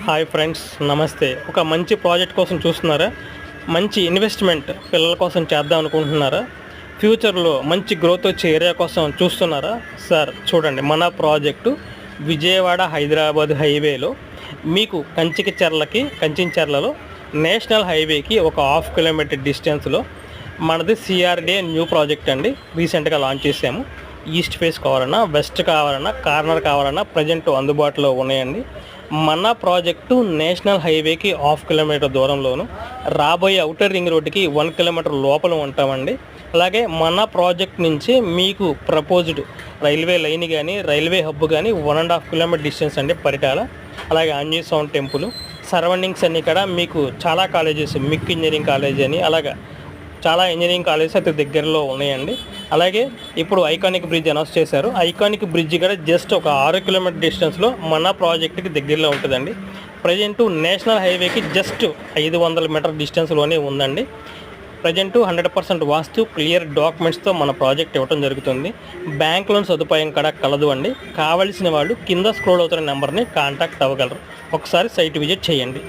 Hi friends, నమస్తే. ఒక మంచి ప్రాజెక్ట్ కోసం చూస్తున్నారా? మంచి ఇన్వెస్ట్మెంట్ పిల్లల కోసం చేద్దాం అనుకుంటున్నారా? ఫ్యూచర్లో మంచి గ్రోత్ వచ్చే ఏరియా కోసం చూస్తున్నారా? సార్ చూడండి, మన ప్రాజెక్టు విజయవాడ హైదరాబాద్ హైవేలో మీకు కంచించెర్లలో నేషనల్ హైవేకి ఒక 1/2 కిలోమీటర్ డిస్టెన్స్లో మనది సిఆర్డిఏ న్యూ ప్రాజెక్ట్ అండి. రీసెంట్గా లాంచ్ చేసాము. ఈస్ట్ ఫేస్ కావాలన్నా, వెస్ట్ కావాలన్నా, కార్నర్ కావాలన్నా ప్రజెంట్ అందుబాటులో ఉన్నాయండి. మన ప్రాజెక్టు నేషనల్ హైవేకి 1/2 కిలోమీటర్ దూరంలోను, రాబోయే అవుటర్ రింగ్ రోడ్డుకి 1 కిలోమీటర్ లోపల ఉంటామండి. అలాగే మన ప్రాజెక్ట్ నుంచి మీకు ప్రపోజ్డ్ రైల్వే లైన్ కానీ, రైల్వే హబ్ కానీ 1.5 కిలోమీటర్ డిస్టెన్స్ అండి పరిటాల. అలాగే ఆంజనేయ స్వామి టెంపుల్ సరౌండింగ్స్ అన్నీ కూడా మీకు చాలా కాలేజెస్, మిక్ ఇంజనీరింగ్ కాలేజ్ అని అలాగా చాలా ఇంజనీరింగ్ కాలేజెస్ అయితే దగ్గరలో ఉన్నాయండి. అలాగే ఇప్పుడు ఐకానిక్ బ్రిడ్జ్ అనౌన్స్ చేశారు. ఐకానిక్ బ్రిడ్జ్ కూడా జస్ట్ ఒక 6 కిలోమీటర్ డిస్టెన్స్లో మన ప్రాజెక్ట్కి దగ్గరలో ఉంటుందండి. ప్రజెంటు నేషనల్ హైవేకి జస్ట్ 500 మీటర్ డిస్టెన్స్లోనే ఉందండి. ప్రజెంటు 100% వాస్తు క్లియర్ డాక్యుమెంట్స్తో మన ప్రాజెక్ట్ ఇవ్వడం జరుగుతుంది. బ్యాంక్ లోన్ సదుపాయం కూడా కలదు అండి. కావలసిన వాళ్ళు కింద స్క్రోల్ అవుతున్న నెంబర్ని కాంటాక్ట్ అవ్వగలరు. ఒకసారి సైట్ విజిట్ చేయండి.